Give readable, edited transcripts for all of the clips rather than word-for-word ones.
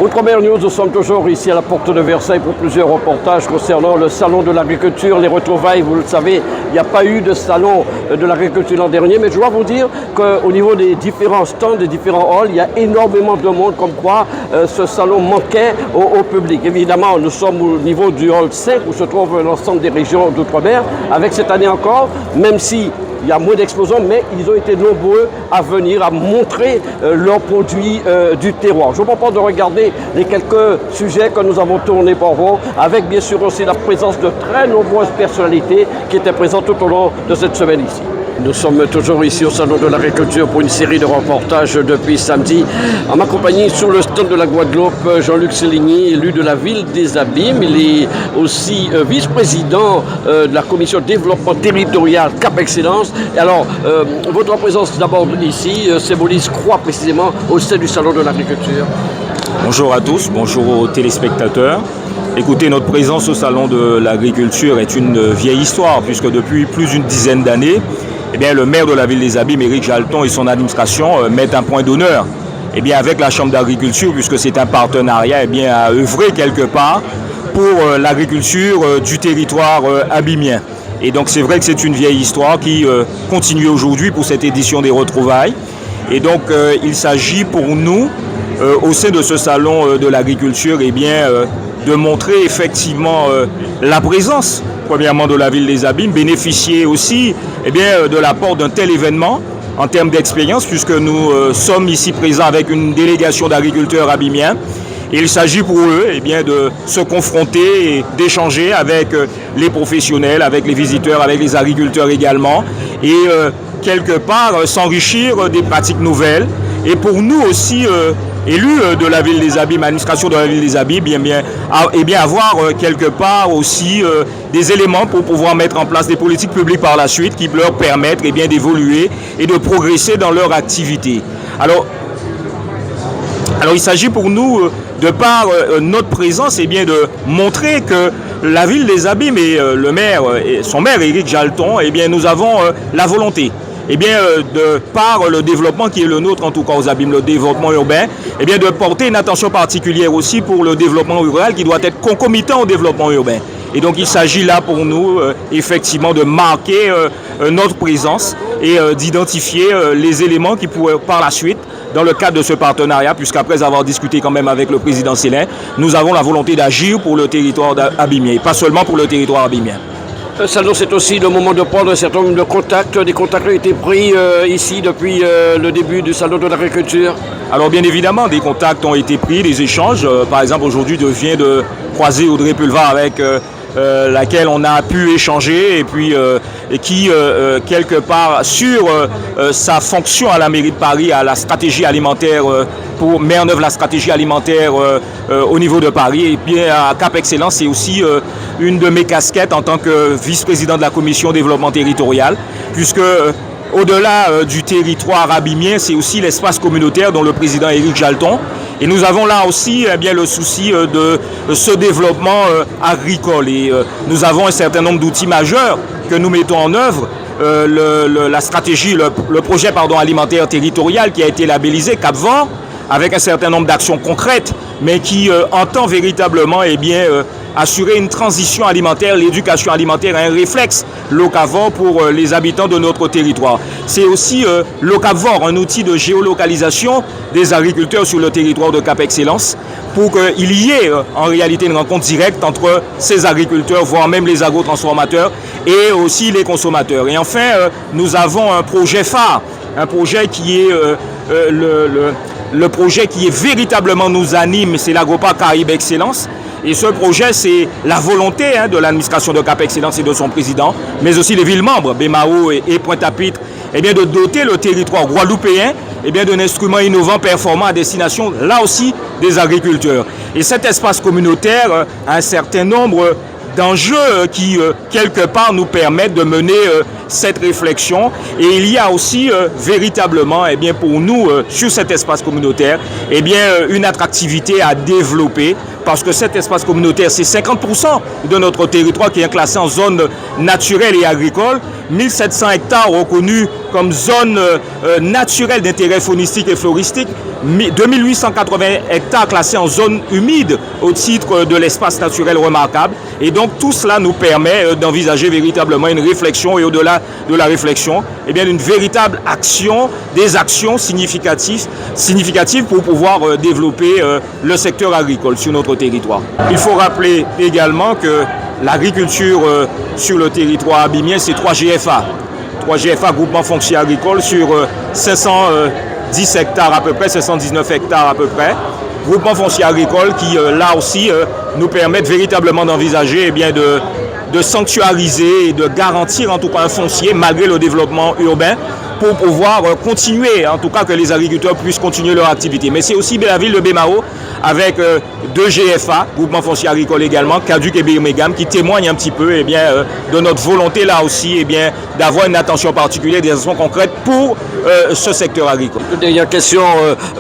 Outre-mer News, nous sommes toujours ici à la porte de Versailles pour plusieurs reportages concernant le salon de l'agriculture, les retrouvailles. Vous le savez, il n'y a pas eu de salon de l'agriculture l'an dernier, mais je dois vous dire qu'au niveau des différents stands, des différents halls, il y a énormément de monde, comme quoi ce salon manquait au public. Évidemment, nous sommes au niveau du hall 5 où se trouve l'ensemble des régions d'outre-mer, avec cette année encore, même si il y a moins d'exposants, mais ils ont été nombreux à venir, à montrer leurs produits du terroir. Je vous propose de regarder les quelques sujets que nous avons tournés pour vous, avec bien sûr aussi la présence de très nombreuses personnalités qui étaient présentes tout au long de cette semaine ici. Nous sommes toujours ici au Salon de l'Agriculture pour une série de reportages depuis samedi. En ma compagnie, sur le stand de la Guadeloupe, Jean-Luc Séligny, élu de la ville des Abîmes. Il est aussi vice-président de la commission développement territorial Cap Excellence. Et alors, votre présence d'abord ici symbolise quoi précisément au sein du Salon de l'Agriculture? Bonjour à tous, bonjour aux téléspectateurs. Écoutez, notre présence au Salon de l'Agriculture est une vieille histoire, puisque depuis plus d'une dizaine d'années, le maire de la ville des Abîmes, Éric Jalton, et son administration mettent un point d'honneur avec la Chambre d'agriculture, puisque c'est un partenariat à œuvrer quelque part pour l'agriculture du territoire abîmien. Et donc c'est vrai que c'est une vieille histoire qui continue aujourd'hui pour cette édition des retrouvailles. Et donc il s'agit pour nous, au sein de ce salon de l'agriculture, de montrer effectivement la présence, premièrement, de la ville des Abîmes, bénéficier aussi de l'apport d'un tel événement en termes d'expérience, puisque nous sommes ici présents avec une délégation d'agriculteurs abîmiens. Il s'agit pour eux de se confronter et d'échanger avec les professionnels, avec les visiteurs, avec les agriculteurs également, et quelque part s'enrichir des pratiques nouvelles. Et pour nous aussi, élus de la ville des Abîmes, administration de la ville des Abîmes, avoir quelque part aussi des éléments pour pouvoir mettre en place des politiques publiques par la suite qui leur permettent d'évoluer et de progresser dans leur activité. Alors il s'agit pour nous, de par notre présence, de montrer que la ville des Abîmes et le maire, son maire Éric Jalton, nous avons la volonté, de par le développement qui est le nôtre, en tout cas aux Abîmes, le développement urbain, de porter une attention particulière aussi pour le développement rural qui doit être concomitant au développement urbain. Et donc il s'agit là pour nous effectivement de marquer notre présence et d'identifier les éléments qui pourraient par la suite, dans le cadre de ce partenariat, puisqu'après avoir discuté quand même avec le président Célin, nous avons la volonté d'agir pour le territoire abîmien, et pas seulement pour le territoire abîmien. Salon, c'est aussi le moment de prendre un certain nombre de contacts. Des contacts ont été pris ici depuis le début du Salon de l'Agriculture. Alors bien évidemment, des contacts ont été pris, des échanges. Par exemple, aujourd'hui, je viens de croiser Audrey Pulvar avec laquelle on a pu échanger et qui, quelque part, sur sa fonction à la mairie de Paris, à la stratégie alimentaire, pour mettre en œuvre la stratégie alimentaire au niveau de Paris. Et à Cap Excellence, c'est aussi une de mes casquettes en tant que vice-président de la commission développement territorial, puisque au-delà du territoire abîmien, c'est aussi l'espace communautaire dont le président Éric Jalton. Et nous avons là aussi le souci de ce développement agricole. Et nous avons un certain nombre d'outils majeurs que nous mettons en œuvre. La stratégie, le projet alimentaire territorial qui a été labellisé Cap-Vent, avec un certain nombre d'actions concrètes, mais qui entend véritablement assurer une transition alimentaire, l'éducation alimentaire, un réflexe locavore pour les habitants de notre territoire. C'est aussi locavore, un outil de géolocalisation des agriculteurs sur le territoire de Cap Excellence, pour qu'il y ait en réalité une rencontre directe entre ces agriculteurs, voire même les agrotransformateurs et aussi les consommateurs. Et enfin, nous avons un projet phare, un projet qui est le projet qui est véritablement nous anime, c'est l'Agroparc Caraïbes Excellence. Et ce projet, c'est la volonté de l'administration de Cap Excellence et de son président, mais aussi les villes membres, Bémao et Pointe-à-Pitre, de doter le territoire guadeloupéen d'un instrument innovant, performant à destination, là aussi, des agriculteurs. Et cet espace communautaire a un certain nombre d'enjeux qui, quelque part, nous permettent de mener cette réflexion. Et il y a aussi véritablement, pour nous, sur cet espace communautaire, une attractivité à développer parce que cet espace communautaire, c'est 50% de notre territoire qui est classé en zone naturelle et agricole. 1700 hectares reconnus comme zone naturelle d'intérêt faunistique et floristique. 2880 hectares classés en zone humide au titre de l'espace naturel remarquable. Et donc tout cela nous permet d'envisager véritablement une réflexion et au-delà de la réflexion, eh bien, une véritable action, des actions significatives pour pouvoir développer le secteur agricole sur notre territoire. Il faut rappeler également que l'agriculture sur le territoire abymien, c'est 3 GFA. 3 GFA, groupement foncier agricole, sur 510 hectares à peu près, 519 hectares à peu près. Groupement foncier agricole qui, là aussi, nous permettent véritablement d'envisager eh bien, de sanctuariser et de garantir en tout cas un foncier malgré le développement urbain pour pouvoir continuer, en tout cas que les agriculteurs puissent continuer leur activité. Mais c'est aussi la ville de Bémao avec 2 GFA, groupement foncier agricole également, Caduc et Birmingham, qui témoignent un petit peu eh bien, de notre volonté là aussi eh bien, d'avoir une attention particulière, des actions concrètes pour ce secteur agricole. Dernière question,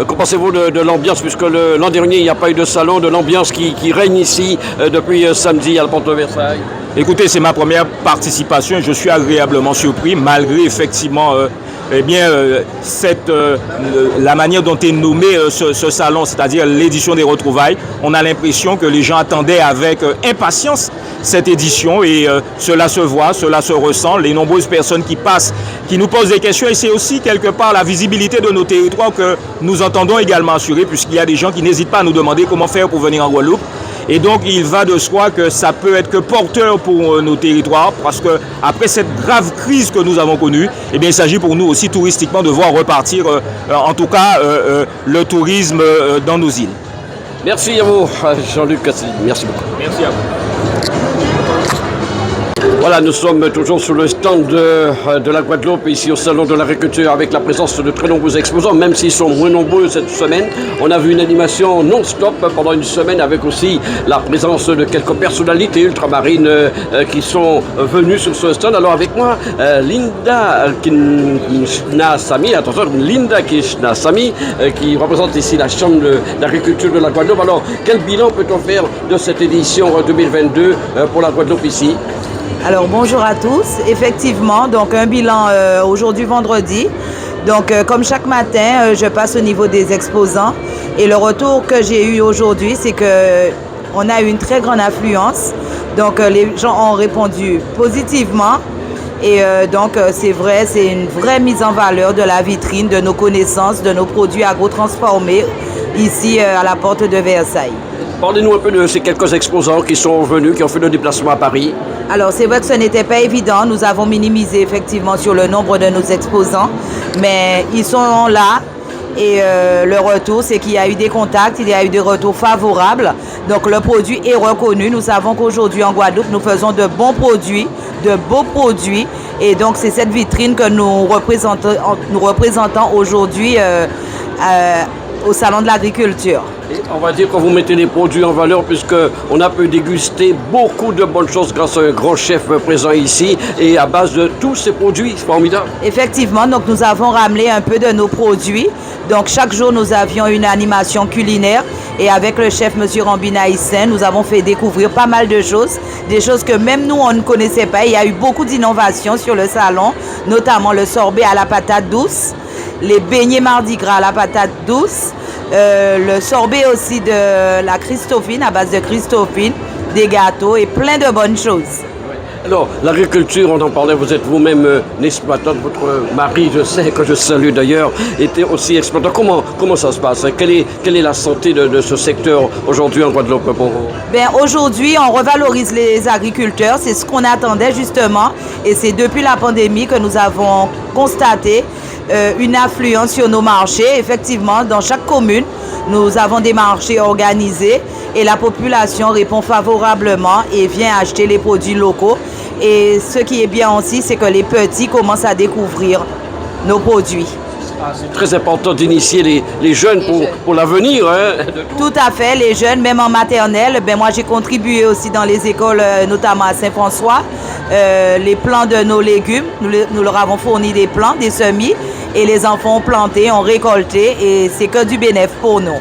qu'en pensez-vous de l'ambiance, puisque l'an dernier il n'y a pas eu de salon, de l'ambiance qui règne ici depuis samedi à la porte de Versailles? Écoutez, c'est ma première participation et je suis agréablement surpris malgré effectivement eh bien, la manière dont est nommé ce salon, c'est-à-dire l'édition des retrouvailles. On a l'impression que les gens attendaient avec impatience cette édition et cela se voit, cela se ressent. Les nombreuses personnes qui passent, qui nous posent des questions et c'est aussi quelque part la visibilité de nos territoires que nous entendons également assurer puisqu'il y a des gens qui n'hésitent pas à nous demander comment faire pour venir en Guadeloupe. Et donc, il va de soi que ça peut être que porteur pour nos territoires parce qu'après cette grave crise que nous avons connue, eh bien, il s'agit pour nous aussi touristiquement de voir repartir, en tout cas, le tourisme dans nos îles. Merci à vous, Jean-Luc Cassidy. Merci beaucoup. Merci à vous. Voilà, nous sommes toujours sur le stand de la Guadeloupe, ici au Salon de l'Agriculture, avec la présence de très nombreux exposants, même s'ils sont moins nombreux cette semaine. On a vu une animation non-stop pendant une semaine, avec aussi la présence de quelques personnalités ultramarines qui sont venues sur ce stand. Alors avec moi, Linda Kishnasamy, attention, Linda Kishnasamy, qui représente ici la Chambre d'agriculture de la Guadeloupe. Alors, quel bilan peut-on faire de cette édition 2022 pour la Guadeloupe ici? Alors bonjour à tous, effectivement, donc un bilan aujourd'hui vendredi. Donc comme chaque matin, je passe au niveau des exposants et le retour que j'ai eu aujourd'hui, c'est qu'on a eu une très grande affluence. Donc les gens ont répondu positivement et donc c'est vrai, c'est une vraie mise en valeur de la vitrine, de nos connaissances, de nos produits agro-transformés ici à la porte de Versailles. Parlez-nous un peu de ces quelques exposants qui sont venus, qui ont fait le déplacement à Paris. Alors c'est vrai que ce n'était pas évident, nous avons minimisé effectivement sur le nombre de nos exposants, mais ils sont là et le retour c'est qu'il y a eu des contacts, il y a eu des retours favorables, donc le produit est reconnu. Nous savons qu'aujourd'hui en Guadeloupe nous faisons de bons produits, de beaux produits et donc c'est cette vitrine que nous représentons aujourd'hui au Salon de l'Agriculture. On va dire que vous mettez les produits en valeur puisqu'on a pu déguster beaucoup de bonnes choses grâce à un grand chef présent ici et à base de tous ces produits formidables. Effectivement, donc nous avons ramené un peu de nos produits. Donc chaque jour nous avions une animation culinaire et avec le chef M. Rambina Hissène, nous avons fait découvrir pas mal de choses, des choses que même nous on ne connaissait pas. Il y a eu beaucoup d'innovations sur le salon, notamment le sorbet à la patate douce, les beignets Mardi Gras à la patate douce, le sorbet aussi de la Christophine, à base de Christophine, des gâteaux et plein de bonnes choses. Alors, l'agriculture, on en parlait, vous êtes vous-même exploitante, votre mari, je sais, que je salue d'ailleurs, était aussi exploitant. Comment ça se passe? Quelle est la santé de ce secteur aujourd'hui en Guadeloupe pour vous? Aujourd'hui, on revalorise les agriculteurs, c'est ce qu'on attendait justement, et c'est depuis la pandémie que nous avons constaté une affluence sur nos marchés. Effectivement, dans chaque commune, nous avons des marchés organisés et la population répond favorablement et vient acheter les produits locaux. Et ce qui est bien aussi, c'est que les petits commencent à découvrir nos produits. C'est très important d'initier les jeunes pour l'avenir. Hein. Tout à fait, les jeunes, même en maternelle. Moi, j'ai contribué aussi dans les écoles, notamment à Saint-François. Les plants de nos légumes, nous leur avons fourni des plants, des semis, et les enfants ont planté, ont récolté, et c'est que du bénéfice pour nous.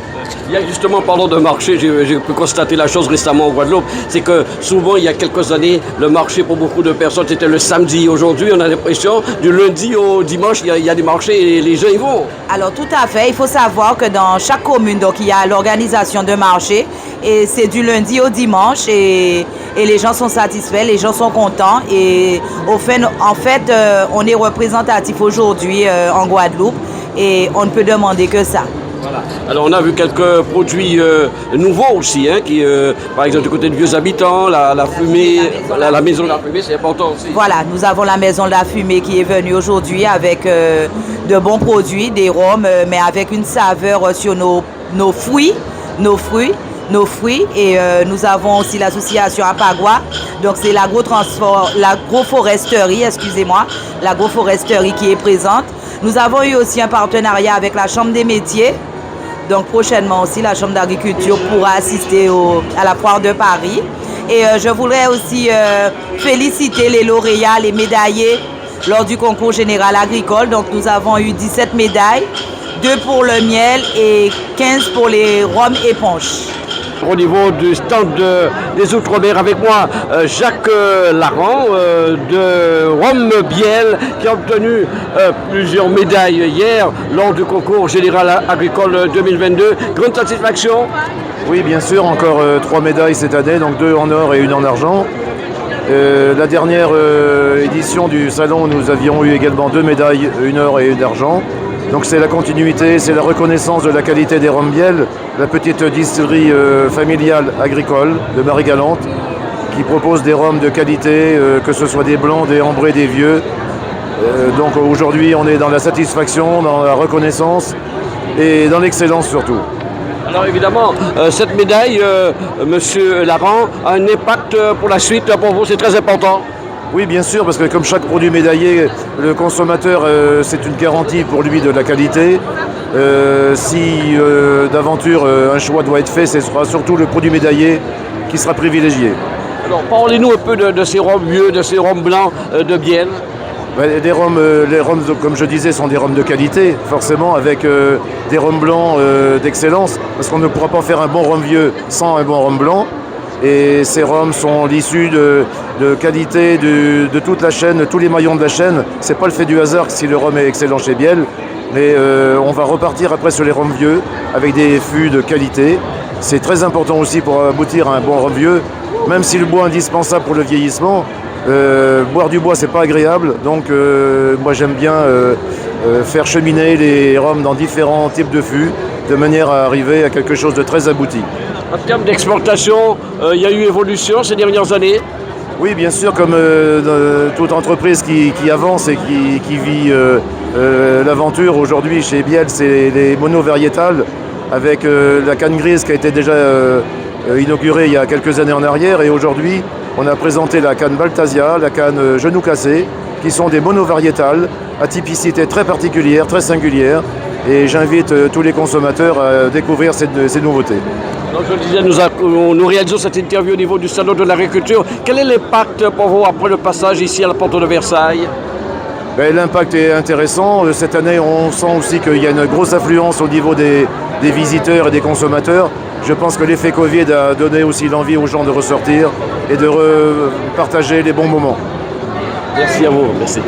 Il y a justement, parlant de marché, j'ai pu constater la chose récemment en Guadeloupe, c'est que souvent, il y a quelques années, le marché pour beaucoup de personnes, c'était le samedi. Aujourd'hui, on a l'impression, du lundi au dimanche, il y a des marchés et les gens y vont. Alors tout à fait, il faut savoir que dans chaque commune, donc, il y a l'organisation de marché et c'est du lundi au dimanche et les gens sont satisfaits, les gens sont contents et en fait, on est représentatif aujourd'hui en Guadeloupe et on ne peut demander que ça. Voilà. Alors on a vu quelques produits nouveaux aussi, hein, qui, par exemple du côté de Vieux Habitants, la fumée, la maison de la fumée, c'est important aussi. Voilà, nous avons la maison de la fumée qui est venue aujourd'hui avec de bons produits, des rhums, mais avec une saveur sur nos fruits. Et nous avons aussi l'association Apagua, donc c'est l'agroforesterie qui est présente. Nous avons eu aussi un partenariat avec la Chambre des métiers. Donc prochainement aussi, la Chambre d'agriculture pourra assister à la foire de Paris. Et je voudrais aussi féliciter les lauréats, les médaillés lors du concours général agricole. Donc nous avons eu 17 médailles, 2 pour le miel et 15 pour les rhums éponges. Au niveau du stand des Outre-mer, avec moi, Jacques Laran de Rhum Biel, qui a obtenu plusieurs médailles hier lors du concours général agricole 2022. Grande satisfaction? Oui, bien sûr, encore 3 médailles cette année, donc 2 en or et 1 en argent. La dernière édition du salon, nous avions eu également 2 médailles, 1 or et 1 argent. Donc c'est la continuité, c'est la reconnaissance de la qualité des rhums Biel, la petite distillerie familiale agricole de Marie-Galante qui propose des rhums de qualité, que ce soit des blancs, des ambrés, des vieux. Donc aujourd'hui on est dans la satisfaction, dans la reconnaissance et dans l'excellence surtout. Alors évidemment, cette médaille, Monsieur Laran, a un impact pour la suite, pour vous, c'est très important. Oui, bien sûr, parce que comme chaque produit médaillé, le consommateur, c'est une garantie pour lui de la qualité. Si d'aventure un choix doit être fait, ce sera surtout le produit médaillé qui sera privilégié. Alors parlez-nous un peu de ces rhums vieux, de ces rhums blancs de Biel. Les rhums, comme je disais, sont des rhums de qualité, forcément, avec des rhums blancs d'excellence, parce qu'on ne pourra pas faire un bon rhum vieux sans un bon rhum blanc. Et ces rhums sont l'issue de qualité de toute la chaîne, tous les maillons de la chaîne. C'est pas le fait du hasard si le rhum est excellent chez Biel, mais on va repartir après sur les rhums vieux avec des fûts de qualité. C'est très important aussi pour aboutir à un bon rhum vieux, même si le bois est indispensable pour le vieillissement. Boire du bois, c'est pas agréable, donc moi j'aime bien faire cheminer les rhums dans différents types de fûts, de manière à arriver à quelque chose de très abouti. En termes d'exportation, il y a eu évolution ces dernières années? Oui, bien sûr, comme toute entreprise qui avance et qui vit l'aventure aujourd'hui chez Biel, c'est les monovariétales, avec la canne grise qui a été déjà inaugurée il y a quelques années en arrière, et aujourd'hui on a présenté la canne Baltasia, la canne Genou Cassé, qui sont des monovariétales à typicité très particulière, très singulière, et j'invite tous les consommateurs à découvrir ces nouveautés. Donc je disais, nous réalisons cette interview au niveau du salon de l'agriculture. Quel est l'impact pour vous après le passage ici à la porte de Versailles? L'impact est intéressant. Cette année, on sent aussi qu'il y a une grosse affluence au niveau des visiteurs et des consommateurs. Je pense que l'effet Covid a donné aussi l'envie aux gens de ressortir et de partager les bons moments. Merci à vous. Merci.